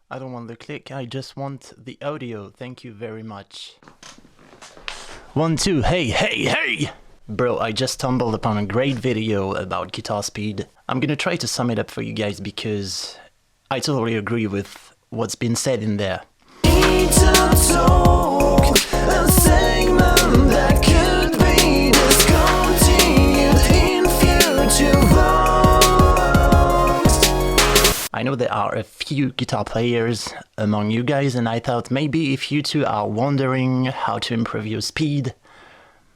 I don't want the click, I just want the audio. Thank you very much. 1, 2, hey! Bro, I just stumbled upon a great video about guitar speed. I'm gonna try to sum it up for you guys because I totally agree with what's been said in there. I know there are a few guitar players among you guys, and I thought maybe if you two are wondering how to improve your speed,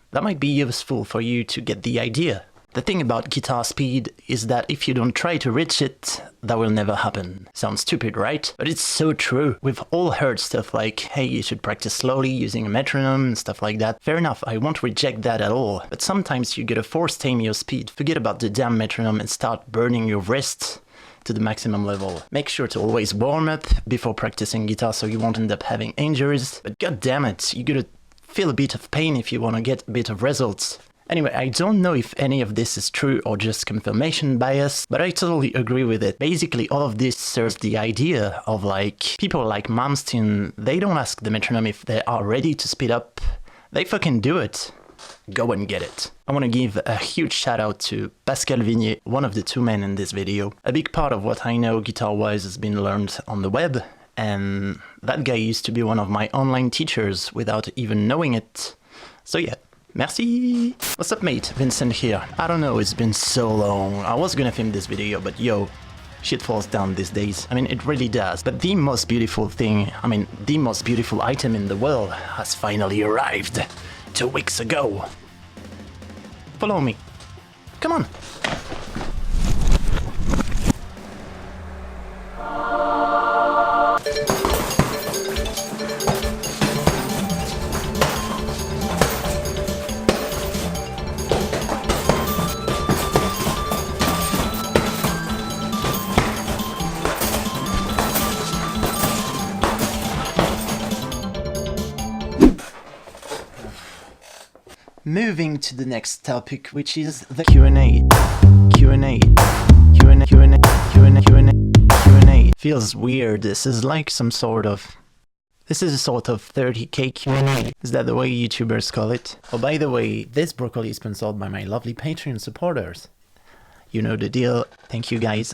that might be useful for you to get the idea. The thing about guitar speed is that if you don't try to reach it, that will never happen. Sounds stupid, right? But it's so true. We've all heard stuff like, hey, you should practice slowly using a metronome and stuff like that. Fair enough, I won't reject that at all. But sometimes you gotta force tame your speed, forget about the damn metronome and start burning your wrists to the maximum level. Make sure to always warm up before practicing guitar so you won't end up having injuries. But god damn it, you gotta feel a bit of pain if you want to get a bit of results. Anyway, I don't know if any of this is true or just confirmation bias, but I totally agree with it. Basically, all of this serves the idea of like, people like Malmsteen, they don't ask the metronome if they are ready to speed up. They fucking do it. Go and get it. I want to give a huge shout out to Pascal Vigné, one of the two men in this video. A big part of what I know guitar-wise has been learned on the web, and that guy used to be one of my online teachers without even knowing it. So yeah. Merci! What's up mate, Vincent here. I don't know, it's been so long. I was gonna film this video, but yo, shit falls down these days. I mean, it really does. But the most beautiful thing, the most beautiful item in the world has finally arrived 2 weeks ago. Follow me. Come on! Moving to the next topic, which is the Q&A. Feels weird. This is like some sort of... This is a sort of 30k Q&A. Is that the way YouTubers call it? Oh, by the way, this broccoli is sponsored by my lovely Patreon supporters. You know the deal. Thank you, guys.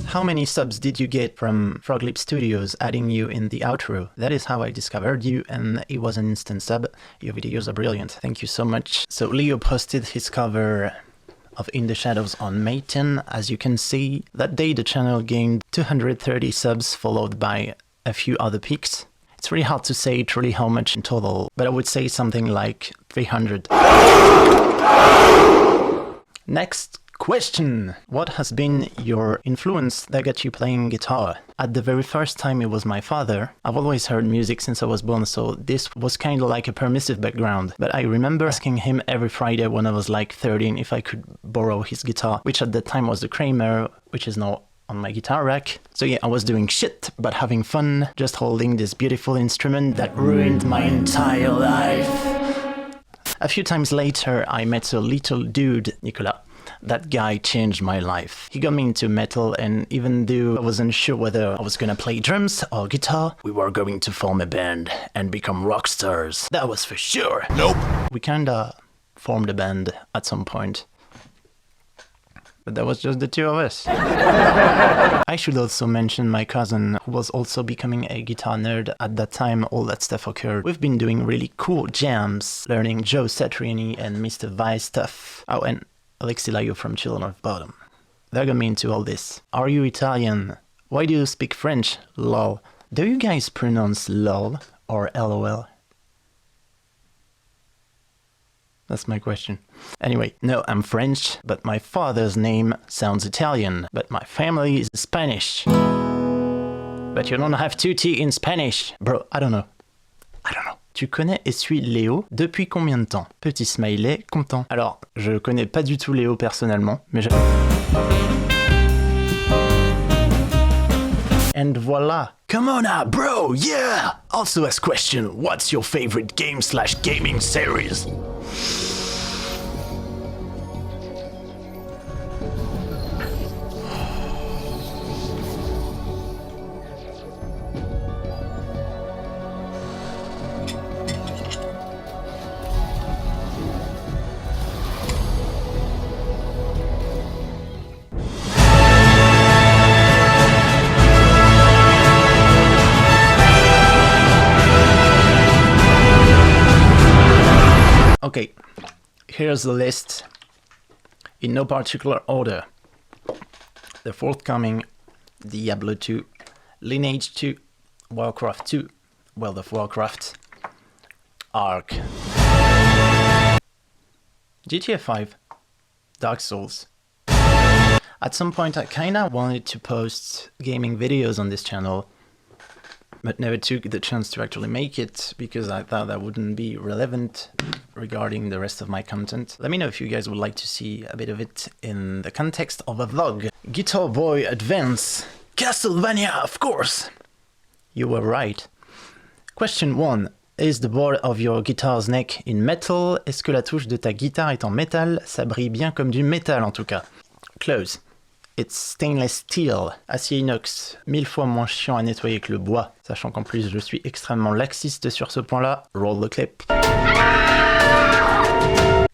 How many subs did you get from Froglip Studios adding you in the outro? That is how I discovered you, and it was an instant sub. Your videos are brilliant. Thank you so much. So Leo posted his cover of In the Shadows on May 10. As you can see, that day the channel gained 230 subs, followed by a few other peaks. It's really hard to say truly how much in total, but I would say something like 300. Next question. What has been your influence that got you playing guitar? At the very first time it was my father. I've always heard music since I was born, so this was kind of like a permissive background. But I remember asking him every Friday when I was like 13 if I could borrow his guitar, which at that time was the Kramer, which is now on my guitar rack. So yeah, I was doing shit, but having fun, just holding this beautiful instrument that ruined my entire life. A few times later, I met a little dude, Nicolas. That guy changed my life. He got me into metal, and even though I wasn't sure whether I was gonna play drums or guitar, we were going to form a band and become rock stars. That was for sure. Nope. We kinda formed a band at some point. But that was just the two of us. I should also mention my cousin, who was also becoming a guitar nerd at that time all that stuff occurred. We've been doing really cool jams, learning Joe Satriani and Mr. Vice stuff. Oh, and Alexilayo from Children of Bottom. That got me into all this. Are you Italian? Why do you speak French? Lol. Do you guys pronounce lol or lol? That's my question. Anyway, no, I'm French, but my father's name sounds Italian, but my family is Spanish. But you don't have 2T in Spanish. Bro, I don't know. Tu connais Essuie Léo depuis combien de temps? Petit smiley, content. Alors, je connais pas du tout Léo personnellement, mais And voila! Come on now, bro, yeah! Also ask question, what's your favorite game/gaming series? here's the list in no particular order. The forthcoming Diablo 2, Lineage 2, Warcraft 2, World of Warcraft, Ark, GTA 5, Dark Souls. At some point I kinda wanted to post gaming videos on this channel, but never took the chance to actually make it because I thought that wouldn't be relevant regarding the rest of my content. Let me know if you guys would like to see a bit of it in the context of a vlog. Guitar Boy Advance, Castlevania, of course! You were right. Question 1. Is the board of your guitar's neck in metal? Est-ce que la touche de ta guitare est en métal? Ça brille bien comme du métal en tout cas. Close. It's stainless steel, acier inox, 1000 fois moins chiant à nettoyer que le bois, sachant qu'en plus je suis extrêmement laxiste sur ce point-là. Roll the clip.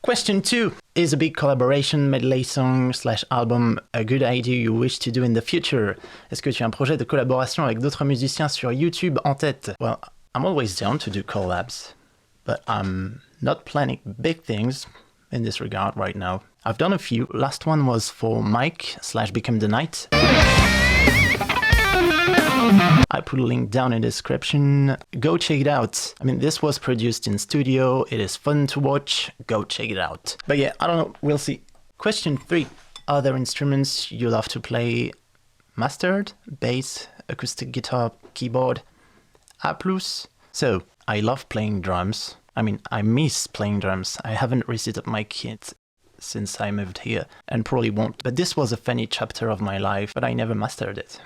Question 2. Is a big collaboration, medley song / album a good idea you wish to do in the future? Est-ce que tu as un projet de collaboration avec d'autres musiciens sur YouTube en tête? Well, I'm always down to do collabs, but I'm not planning big things in this regard right now. I've done a few. Last one was for Maik / Become the Night. I put a link down in the description. Go check it out. I mean, this was produced in studio. It is fun to watch. Go check it out. But yeah, I don't know. We'll see. Question 3. Other instruments you love to play? Mastered, bass, acoustic guitar, keyboard. A plus. So, I love playing drums. I mean, I miss playing drums. I haven't reset my kit since I moved here, and probably won't. But this was a funny chapter of my life, but I never mastered it.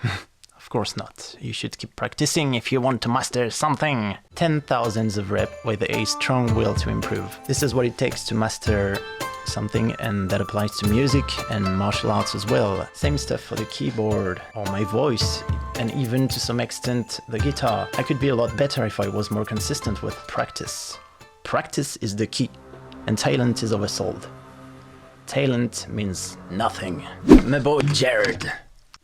Of course not. You should keep practicing if you want to master something. 10,000s of rep with a strong will to improve. This is what it takes to master something, and that applies to music and martial arts as well. Same stuff for the keyboard, or my voice, and even to some extent the guitar. I could be a lot better if I was more consistent with practice. Practice is the key, and talent is oversold. Talent means nothing. My boy Jared.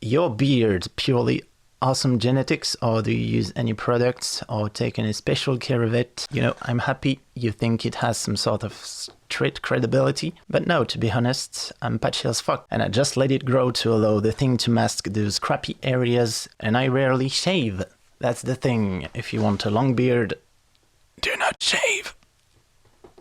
Your beard, purely awesome genetics, or do you use any products or take any special care of it? You know, I'm happy you think it has some sort of street credibility, but no, to be honest, I'm patchy as fuck, and I just let it grow to allow the thing to mask those crappy areas, and I rarely shave. That's the thing. If you want a long beard, do not shave.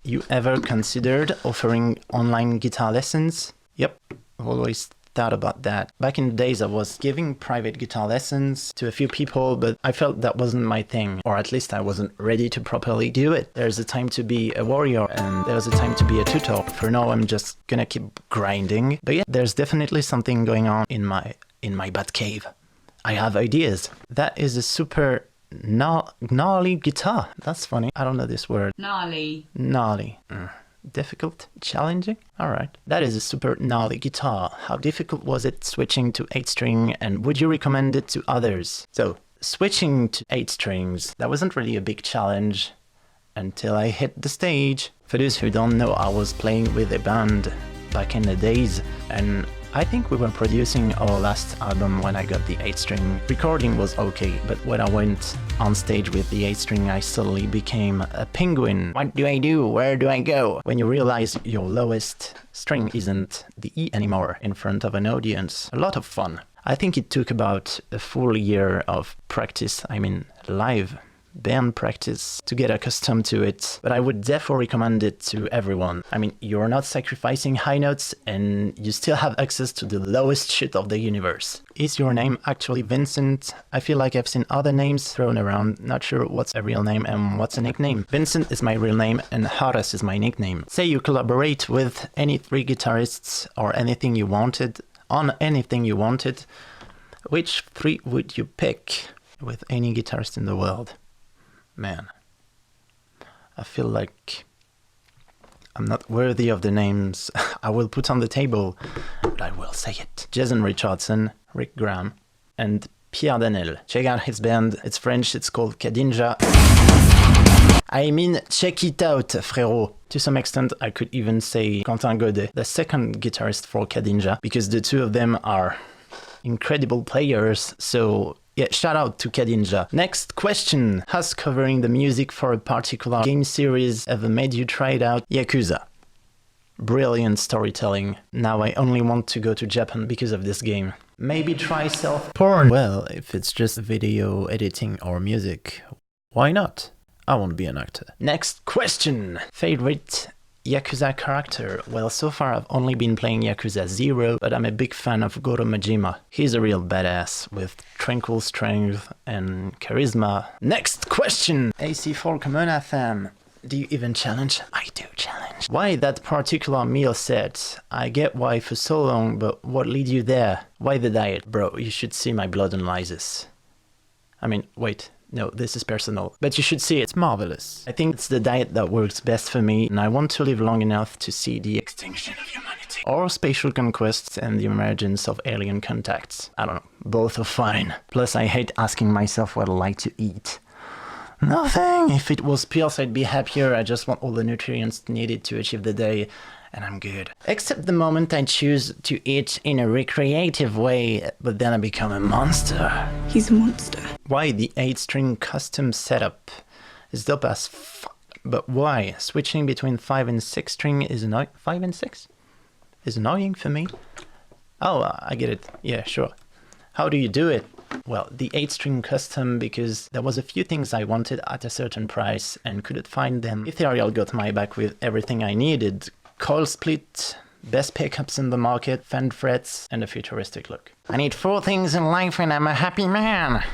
You ever considered offering online guitar lessons? Yep, I've always thought about that. Back in the days I was giving private guitar lessons to a few people, but I felt that wasn't my thing, or at least I wasn't ready to properly do it. There's a time to be a warrior and there's a time to be a tutor. For now I'm just gonna keep grinding. But yeah, there's definitely something going on in my bat cave. I have ideas. That is a super gnarly guitar. That's funny. I don't know this word. Gnarly. Gnarly. Difficult? Challenging? Alright. That is a super gnarly guitar. How difficult was it switching to 8-string, and would you recommend it to others? So, switching to 8 strings, that wasn't really a big challenge until I hit the stage. For those who don't know, I was playing with a band back in the days, and I think we were producing our last album when I got the 8-string. Recording was okay, but when I went on stage with the 8-string, I suddenly became a penguin. What do I do? Where do I go? When you realize your lowest string isn't the E anymore in front of an audience. A lot of fun. I think it took about a full year of practice, I mean live band practice, to get accustomed to it, but I would therefore recommend it to everyone. I mean, you're not sacrificing high notes and you still have access to the lowest shit of the universe. Is your name actually Vincent? I feel like I've seen other names thrown around, not sure what's a real name and what's a nickname. Vincent is my real name and Horace is my nickname. Say you collaborate with any 3 guitarists or anything you wanted, on anything you wanted, which 3 would you pick with any guitarist in the world? Man, I feel like I'm not worthy of the names I will put on the table, but I will say it. Jason Richardson, Rick Graham, and Pierre Danel. Check out his band. It's French, it's called Kadinja. I mean, check it out, frérot. To some extent, I could even say Quentin Godet, the second guitarist for Kadinja, because the 2 of them are incredible players, so yeah, shout out to Kadinja. Next question. Has covering the music for a particular game series ever made you try it out? Yakuza. Brilliant storytelling. Now I only want to go to Japan because of this game. Maybe try self-porn. Well, if it's just video editing or music, why not? I won't be an actor. Next question. Favorite Yakuza character? Well, so far I've only been playing Yakuza 0, but I'm a big fan of Goro Majima. He's a real badass with tranquil strength and charisma. Next question. AC4 Komona fan. Do you even challenge? I do challenge. Why that particular meal set? I get why for so long, but what lead you there? Why the diet? Bro, you should see my blood analysis. I mean, wait. No, this is personal. But you should see it. It's marvelous. I think it's the diet that works best for me, and I want to live long enough to see the extinction of humanity. Or spatial conquests and the emergence of alien contacts. I don't know. Both are fine. Plus, I hate asking myself what I like to eat. Nothing! If it was pills, I'd be happier. I just want all the nutrients needed to achieve the day, and I'm good. Except the moment I choose to eat in a recreative way, but then I become a monster. He's a monster. Why the 8-string custom setup is dope as fuck, but why? Switching between 5 and 6 string is annoying. 5 and 6? Is annoying for me? Oh, I get it. Yeah, sure. How do you do it? Well, the 8-string custom, because there was a few things I wanted at a certain price and couldn't find them. Ethereal got my back with everything I needed. Coil split, best pickups in the market, fan frets, and a futuristic look. I need 4 things in life and I'm a happy man.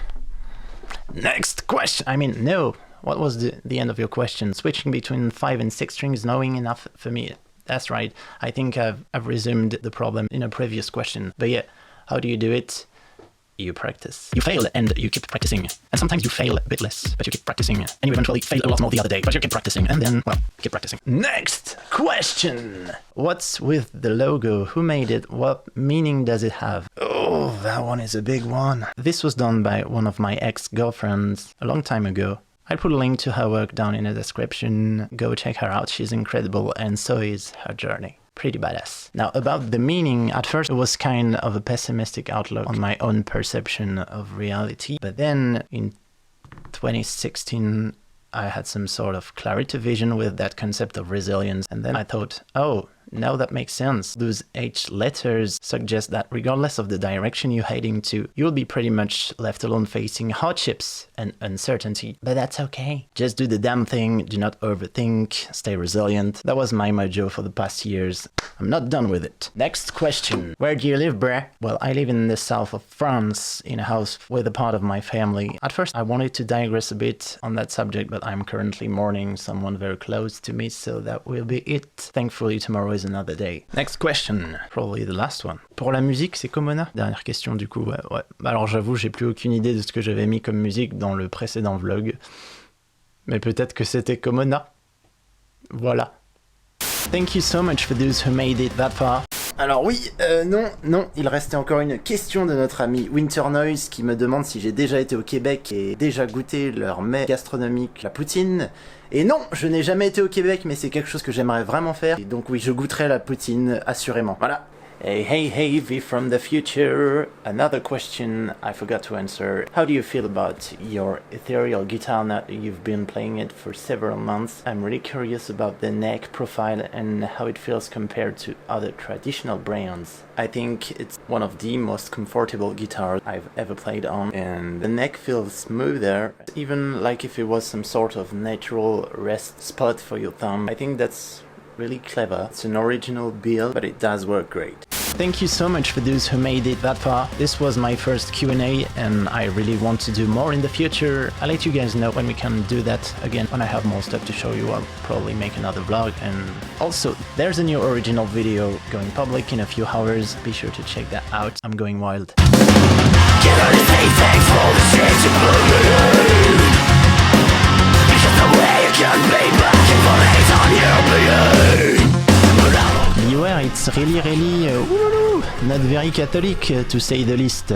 Next question. I mean, no. What was the end of your question? Switching between 5 and 6 strings knowing enough for me. That's right. I think I've resumed the problem in a previous question. But yeah, how do you do it? You practice. You fail and you keep practicing. And sometimes you fail a bit less, but you keep practicing. And you eventually fail a lot more the other day, but you keep practicing. And then, well, keep practicing. Next question. What's with the logo? Who made it? What meaning does it have? Oh, that one is a big one. This was done by one of my ex-girlfriends a long time ago. I'll put a link to her work down in the description. Go check her out. She's incredible, and so is her journey. Pretty badass. Now, about the meaning, at first it was kind of a pessimistic outlook on my own perception of reality. But then in 2016, I had some sort of clarity vision with that concept of resilience. And then I thought, oh, now that makes sense. Those H letters suggest that regardless of the direction you're heading to, you'll be pretty much left alone facing hardships and uncertainty. But that's okay. Just do the damn thing, do not overthink, stay resilient. That was my mojo for the past years. I'm not done with it. Next question. Where do you live, bruh? Well, I live in the south of France, in a house with a part of my family. At first, I wanted to digress a bit on that subject, but I'm currently mourning someone very close to me, so that will be it. Thankfully, tomorrow is another day. Next question. Probably the last one. Pour la musique, c'est Komona? Dernière question du coup, ouais. Alors j'avoue, j'ai plus aucune idée de ce que j'avais mis comme musique dans le précédent vlog. Mais peut-être que c'était Komona. Voilà. Thank you so much for those who made it that far. Alors oui, non, il restait encore une question de notre ami Winter Noise qui me demande si j'ai déjà été au Québec et déjà goûté leur mets gastronomique, la poutine. Et non, je n'ai jamais été au Québec, mais c'est quelque chose que j'aimerais vraiment faire. Et donc oui, je goûterai la poutine, assurément. Voilà. Hey, V from the future. Another question I forgot to answer. How do you feel about your ethereal guitar now you've been playing it for several months? I'm really curious about the neck profile and how it feels compared to other traditional brands. I think it's one of the most comfortable guitars I've ever played on, and the neck feels smoother, even like if it was some sort of natural rest spot for your thumb. I think that's really clever. It's an original build, but it does work great. Thank you so much for those who made it that far. This was my first Q&A and I really want to do more in the future. I'll let you guys know when we can do that again. When I have more stuff to show you, I'll probably make another vlog. And also, there's a new original video going public in a few hours. Be sure to check that out. I'm going wild. Beware, it's really not very Catholic, to say the least.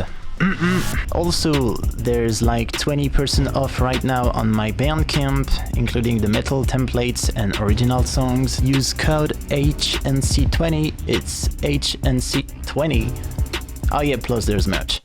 Also, there's like 20% off right now on my Bandcamp, including the metal templates and original songs. Use code HNC20, it's HNC20. Oh yeah, plus there's merch.